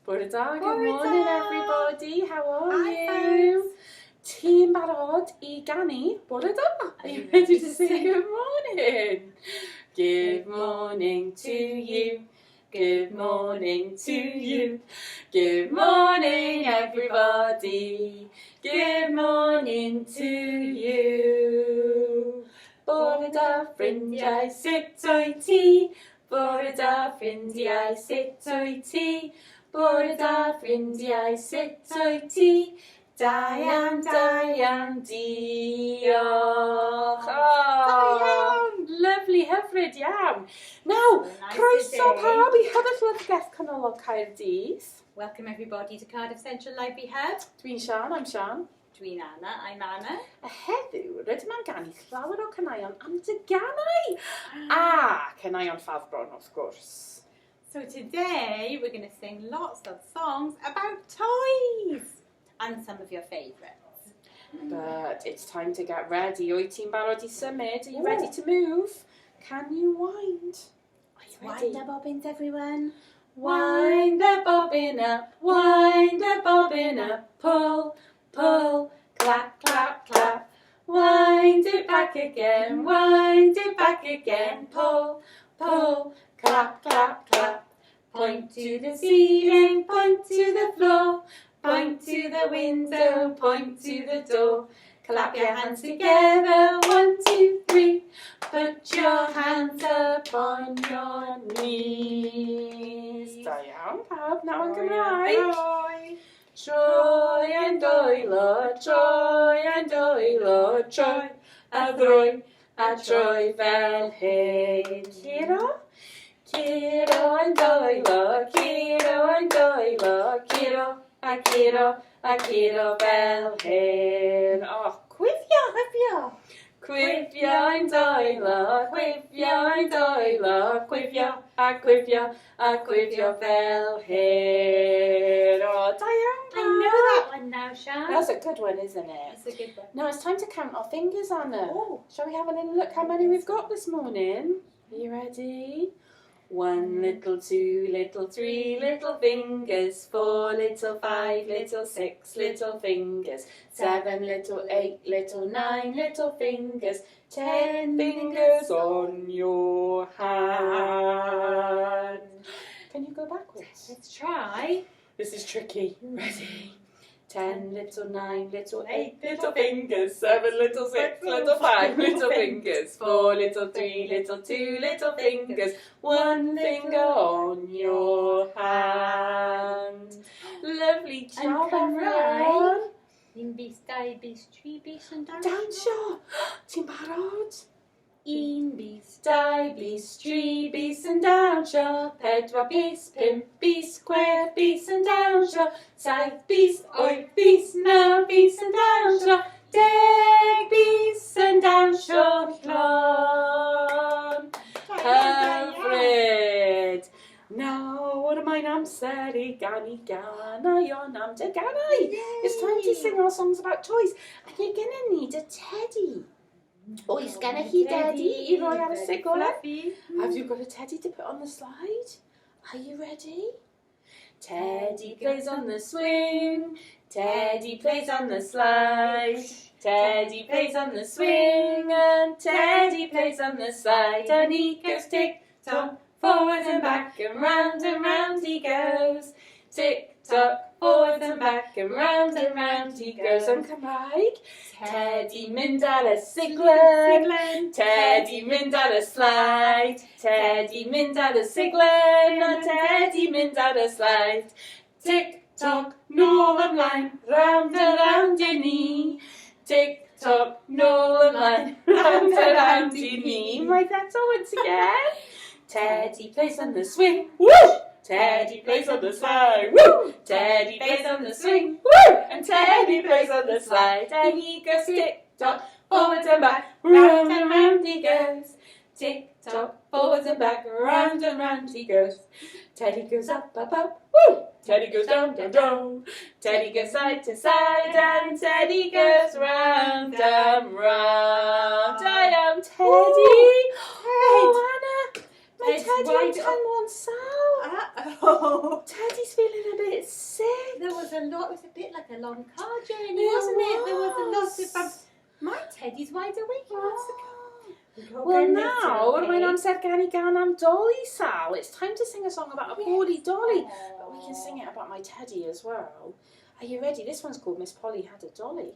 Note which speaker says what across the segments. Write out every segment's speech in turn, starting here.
Speaker 1: Bore da, good morning everybody, how are you? Ti'n barod I ganu? Bore da, are you ready to say good morning? Good morning to you, good morning to you, good morning everybody, good morning to you. Bore da ffrindiau, sut wyt ti? Bore da ffrindiau, sut wyt ti? Bore da ffrindiau, sut wyt ti? Da iawn, diolch. Oh, lovely, hyfryd iawn. Now, croeso pawb I Hybyd Llyfrgell Canolog Caerdydd.
Speaker 2: Welcome everybody to Cardiff Central Library Hub.
Speaker 1: Dwi'n Sian, I'm Sian.
Speaker 2: Dwi'n Anna, I'm Anna.
Speaker 1: A heddiw, rydym yn ganu llawer o caneuon am deganau. A caneuon ffafrion, of course.
Speaker 2: So today we're going to sing lots of songs about toys and some of your favourites.
Speaker 1: But it's time to get ready. Wyt ti'n barod I symud? Are you ready to move? Can you wind? Are you ready?
Speaker 2: Wind the bobbins, everyone.
Speaker 1: Wind the bobbin up, wind the bobbin up, pull, pull, clap, clap, clap. Wind it back again, pull, pull, clap, clap, clap. Point to the ceiling, point to the floor, point to the window, point to the door. Clap your hands together, 1, 2, 3. Put your hands upon your knees. Da iawn, pawb, naw yn Gymraeg. Troi and dwylo, troi and dwylo, troi a ddroi a troi fel hyn. Ciro? Ciro and dwylo, ciro and dwylo, ciro a ciro fel hyn. Oh, gwifio, hyfio. Gwifio and dwylo, gwifio and dwylo, gwifio a gwifio fel hyn. Oh, da iawn.
Speaker 2: I know that one now, Sian.
Speaker 1: That's a good one, isn't it?
Speaker 2: It's a good one.
Speaker 1: Now it's time to count our fingers, Anna.
Speaker 2: Oh.
Speaker 1: Shall we have a little look how many we've got this morning? Are you ready? 1 little, 2 little, 3 little fingers, 4 little, 5 little, 6 little fingers, 7 little, 8 little, 9 little fingers, 10 fingers on your hand. Can you go backwards?
Speaker 2: Let's try.
Speaker 1: This is tricky. Ready? 10 little, 9 little, 8 little fingers, 7 little, 6 little, 5 little fingers, 4 little, 3 little, 2 little fingers, 1 finger on your hand. Lovely job, everyone.
Speaker 2: Un bis, dau bis, tri bis and down.
Speaker 1: Dawnsio. Ti'n barod?
Speaker 2: Un bis,
Speaker 1: Dau bis, 3 bis and dawnsio, 4 bis, 5 bis, 6 bis and dawnsio, 7 bis, 8 bis, 9 bis and dawnsio, 10 bis and dawnsio llon. Hyfryd. Nawr mae'n amser I ganu ganeuon am deganau. It's time to sing our songs about toys. And you're going to need a teddy. Oes gennych chi Tedi I roi ar y siglen? Have you got a teddy to put on the slide? Are you ready? Teddy plays on the swing, Teddy plays on the slide, Teddy plays on the swing and Teddy plays on the slide, and he goes tick-tock, forward and back and round he goes. Tick-tock, forward and back and round he goes. Yn Cymraeg, Tedi mynd ar y siglen, Tedi mynd ar y slide, Tedi mynd ar y siglen, a Tedi mynd ar y slide. Tick-tock, nôl ymlaen, round I ni. Tick-tock, nôl ymlaen, round I ni. Right, that's all once again. Teddy plays on the swing, woo! Teddy plays on the slide, woo! Teddy plays on the swing, woo! And Teddy plays on the slide, and he goes tick-tock, forwards and back, round he goes. Tick-tock, forwards and back, round he goes. Teddy goes up, woo! Teddy goes down, down. Teddy goes side to side, and Teddy goes round and round. I am Teddy. Oh, Anna, my Teddy and Ten wants out.
Speaker 2: Oh.
Speaker 1: Teddy's feeling a bit
Speaker 2: it was a bit like a long car journey, wasn't it? There was a lot of my Teddy's wide awake. He wants to come.
Speaker 1: Well, now, mae'n amser gan I gan am Dolly, Sal. It's time to sing a song about a poorly Dolly. But we can sing it about my Teddy as well. Are you ready? This one's called Miss Polly Had a Dolly.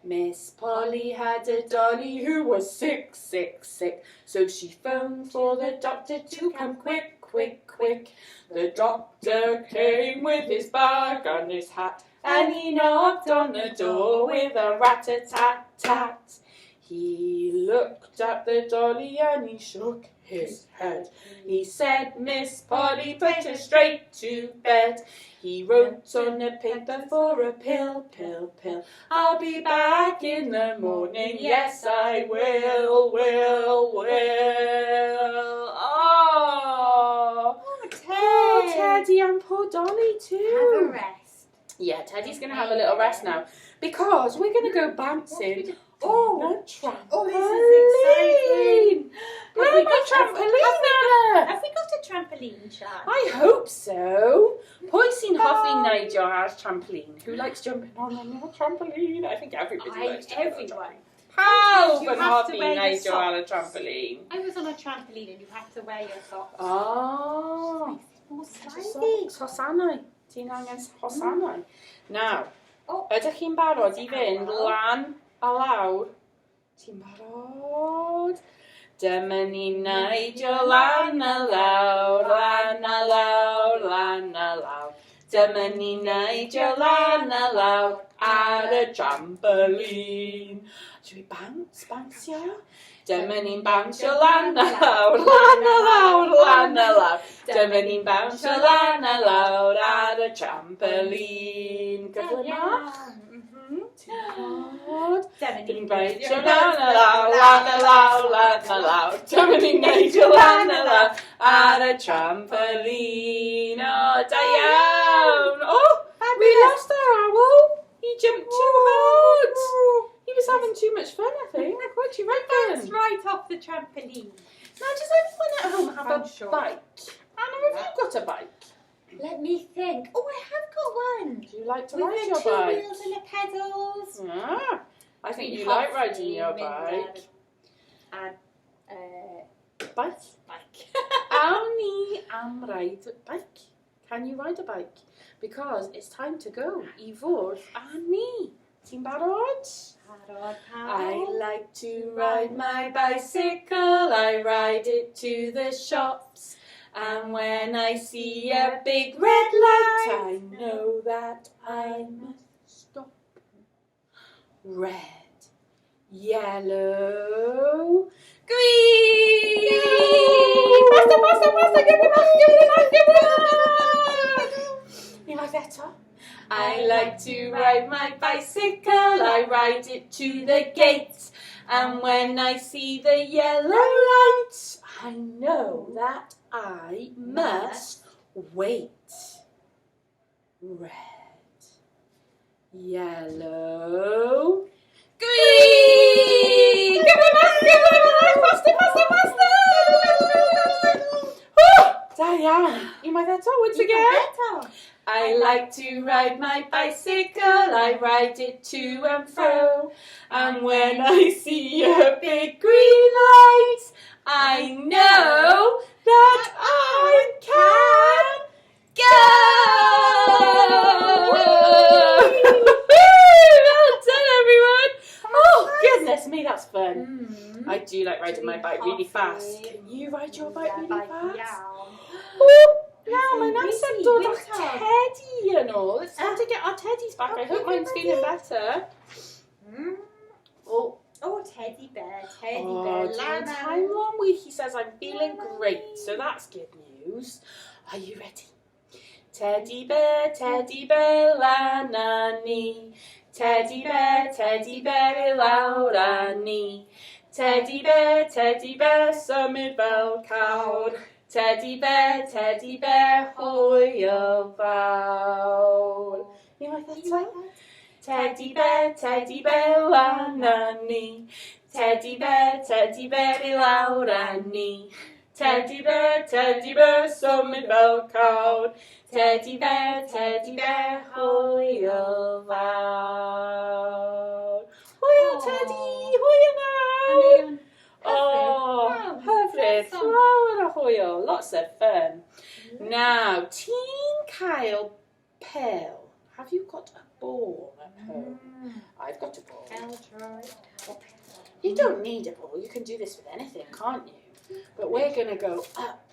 Speaker 1: Miss Polly had a dolly who was sick, sick, sick. So she phoned for the doctor to come quick, quick, quick. The doctor came with his bag and his hat, and he knocked on the door with a rat-a-tat-tat. He looked at the dolly and he shook his head. He said, Miss Polly, put her straight to bed. He wrote on the paper for a pill, pill, pill. I'll be back in the morning, yes I will. Oh, Teddy and poor Dolly too.
Speaker 2: Have a rest.
Speaker 1: Yeah, Teddy's going to have a little rest now because we're going to go bouncing. Oh, trampoline!
Speaker 2: Oh, this is exciting!
Speaker 1: Have we got
Speaker 2: Have we got a trampoline, Sian?
Speaker 1: I hope so. Pwy sy'n hoffi neidio ar trampoline? Who likes jumping on a trampoline? I think everybody likes jumping on a trampoline. Pawb yn hoffi neidio ar a trampoline.
Speaker 2: I was on a trampoline and you had to wear your socks.
Speaker 1: Oh. Hosanau. Ti'n angen hosanau. Now, ydych chi'n barod I fynd lan a lawr? Ti'n barod? Dyma ni'n neidio lan a lawr, lan a lawr, lan a lawr. Dyma ni'n neidio lan a lawr ar y trampoline. Should we bounce? Dyma ni'n bounsio lan a lawr, lan a lawr, lan a lawr. Dyma ni'n bounsio lan a lawr ar y trampoline. Gyflymach? Dyma ni'n bounsio lan a lawr, lan a lawr, lan a lawr. Dyma ni'n neidio lan a lawr ar y trampoline. Oh, da iawn. Oh, we lost our owl. He jumped too hard. He was having too much fun, I think. What do you reckon?
Speaker 2: That's right off the trampoline.
Speaker 1: Now, does everyone at home have a bike? Anna, have you got a bike?
Speaker 2: Let me think. Oh, I have got one.
Speaker 1: Do you like to
Speaker 2: With
Speaker 1: ride your
Speaker 2: the
Speaker 1: bike?
Speaker 2: two wheels and the pedals.
Speaker 1: Ah, I think you like riding your bike.
Speaker 2: And
Speaker 1: Bike? Awn ni am ride bike. Can you ride a bike? Because it's time to go I fwrdd a ni. Ti'n barod? I like to ride my bicycle, I ride it to the shops. And when I see a big red light, I know that I must stop. Red, yellow, green! Faster, faster, faster, give me back, give me back, give me back! Unwaith eto. I like to ride my bicycle, I ride it to the gate. And when I see the yellow light, I know that I must wait. Red, yellow, green! Give me back, faster, faster, faster! Da iawn. Unwaith eto, once again. I like to ride my bicycle, I ride it to and fro. And when I see a big green light, I know that I can go! Well done, everyone! Oh, goodness me, that's fun. I do like riding my bike really fast. Can you ride your bike really fast? Oh, now my nan said dod â'ch Tedi and all. It's time to get our Teddies back. I hope mine's feeling better.
Speaker 2: Oh, Teddy bear, Teddy bear.
Speaker 1: Doing time long week, he says I'm feeling great, so that's good news. Are you ready? Teddy bear, lan a ni. Teddy bear, I lawr a ni. Teddy bear, symud fel cawr. Teddy bear, hwyl fawr. Unwaith eto. Teddy bear, lan a ni. Teddy bear, I lawr a ni. Tedi be, symud fel cawr. Tedi be, hwyl fawr. Hwyl Tedi, hwyl nawr. Oh, hyfryd, llawer o hwyl, lots of fun. Now, ti'n cael pêl. Have you got a ball at home? I've got a ball.
Speaker 2: I'll try.
Speaker 1: You don't need a ball, you can do this with anything, can't you? But we're going to go up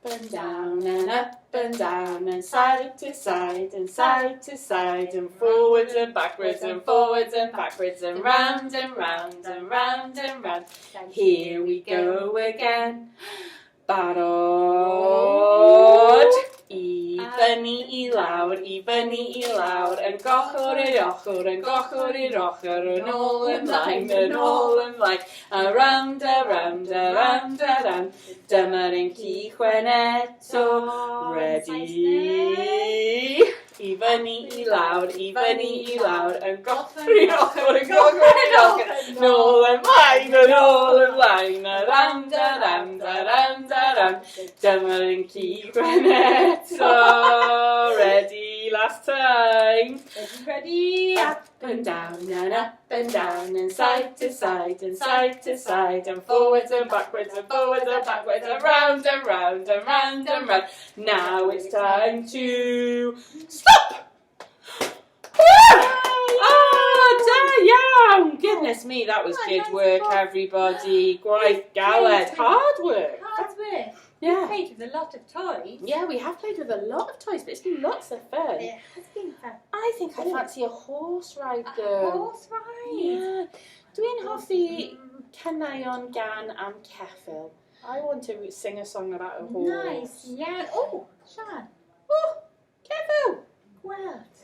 Speaker 1: and down and up and down and side to side and side to side and forwards and backwards and forwards and backwards and round and round and round and round. Here we go again. Barod. I fyny I lawr, yn gochor i'r ochr, yn gochor i'r ochr, yn ôl ymlaen, around, around, around, around. Dyma'r ein ci chweneto, ready. I fyny I lawr, yn gochor i'r ochr, yn gochor i'r ochr, nôl ymlaen, around, around, around, around. Dyma'r ein ci chweneto, ready, last time.
Speaker 2: Ready?
Speaker 1: Up and down and side to side and side to side and forwards and backwards and forwards and backwards and round and round and round and round. Now it's time to stop! Oh, da iawn! Goodness me, that was good work, everybody. Gwaith galed, hard work.
Speaker 2: Hard work.
Speaker 1: Yeah.
Speaker 2: We played with a lot of toys.
Speaker 1: Yeah, we have played with a lot of toys, but it's been lots of fun.
Speaker 2: It has been fun.
Speaker 1: I think I fancy a horse ride,
Speaker 2: A
Speaker 1: girl.
Speaker 2: horse ride.
Speaker 1: Yeah. Dwi'n hoffi caneuon gan am ceffyl. I want to sing a song about a horse.
Speaker 2: Nice. Yeah. Oh, Sian.
Speaker 1: Oh, ceffyl.
Speaker 2: Gweld.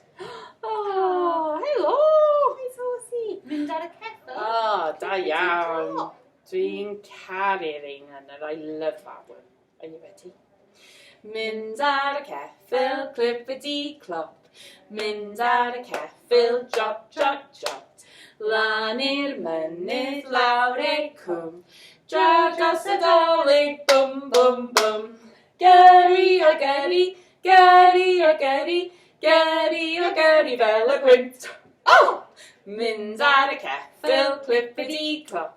Speaker 1: Oh, hello.
Speaker 2: Nice horsey. Mynd ar y ceffyl.
Speaker 1: Oh, da iawn. Dwi'n caru'r un yna. I love that one. Are you ready? Mynd ar y ceffyl, clippity clop. Mynd ar y ceffyl, jot, jot, jot. Lan i'r mynydd, lawr eich cwm. Draw dros y dolig, bwm, bwm, bwm. Gyrru o gyrru, gyrru o gyrru, gyrru o gyrru fel y gwynt. Oh! Mynd ar y ceffyl, clippity clop.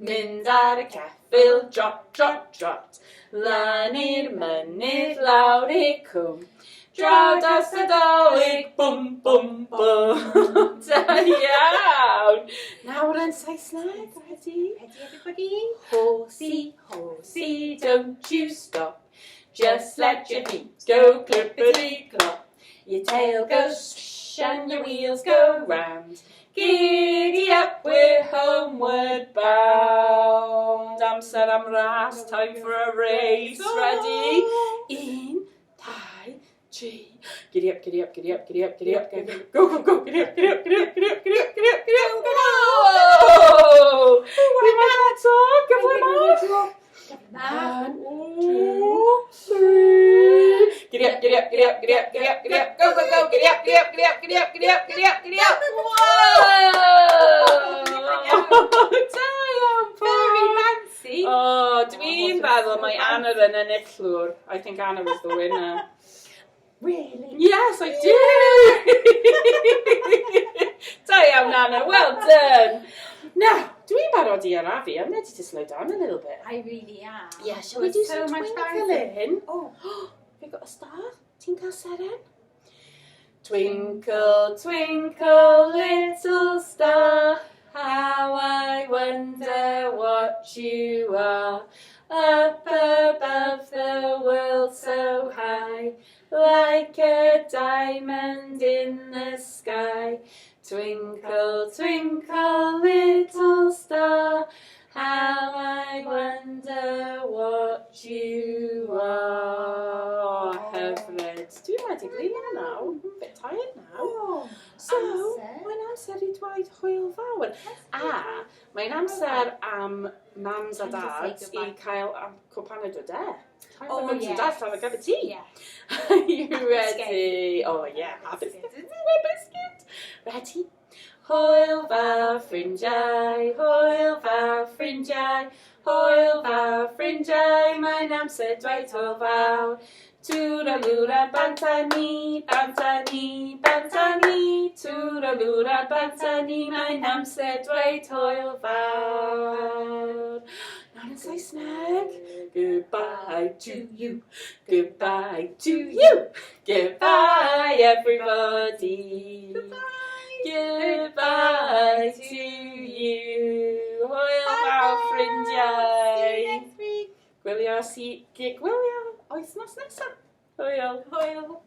Speaker 1: Mynd ar y ceffyl, jot, jot, jot. Lan i'r mynydd, lawr eich cwm. Draw dros y dolig, bwm, bwm, bwm. Da iawn. Nawr yn Saesneg, ready?
Speaker 2: Ready, everybody?
Speaker 1: Horsey, horsey, don't you stop. Just let your feet go clippity clop. Your tail goes swish and your wheels go round. Giddy up, we're homeward bound. Amser am ras, time for a race. Ready? Un, dau, tri. Giddy up, giddy up, giddy up, giddy up, giddy up, go, go, go, go, giddy up, giddy up, giddy up, giddy up, giddy up, giddy up, giddy up, go! One, two, three. Giddy up, giddy up, giddy up, giddy up, giddy up, giddy up, go, go, go, giddy up, giddy up, giddy up, giddy up, giddy up, giddy up, giddy up. Whoa! Da iawn,
Speaker 2: Very fancy.
Speaker 1: Oh, dwi'n feddwl mae Anna yn enillwr. I think Anna was the winner.
Speaker 2: Really?
Speaker 1: Yes, I do! Da iawn, Anna, well done. Now, dwi'n barod I arafu. I'm ready to slow down a little bit.
Speaker 2: I really am.
Speaker 1: Yeah, shall we do some twinkling?
Speaker 2: Oh.
Speaker 1: Have you got a star? Ti'n cael seren? Twinkle, twinkle, little star, how I wonder what you are. Up above the world so high, like a diamond in the sky. Twinkle, twinkle, little star, how I wonder what you are. Hyfryd. Dwi'n wedi glin nawr. I'm a bit tired now.
Speaker 2: Oh,
Speaker 1: So,
Speaker 2: Amser.
Speaker 1: mae'n amser I dweud hwyl fawr. A, mae'n amser am mums a dads I cael cwpaned o de. Time for mums and dads to have a cup of tea.
Speaker 2: Yeah.
Speaker 1: Are you ready? Oh yeah, have a biscuit. Ready? Hwyl fawr ffrindiau, hwyl fawr ffrindiau, hwyl fawr ffrindiau, mae'n amser dweud hwyl fawr. Twralwra bantani, bantani, bantani, twralwra bantani, mae'n amser dweud hwyl fawr. Nawr yn Saesneg. Goodbye to you, goodbye to you, goodbye everybody.
Speaker 2: Goodbye.
Speaker 1: Goodbye to you. Hwyl fawr ffrindiau.
Speaker 2: See you next week.
Speaker 1: Gwylio, gwylio, oes nos nesaf. Hwyl.
Speaker 2: Hwyl.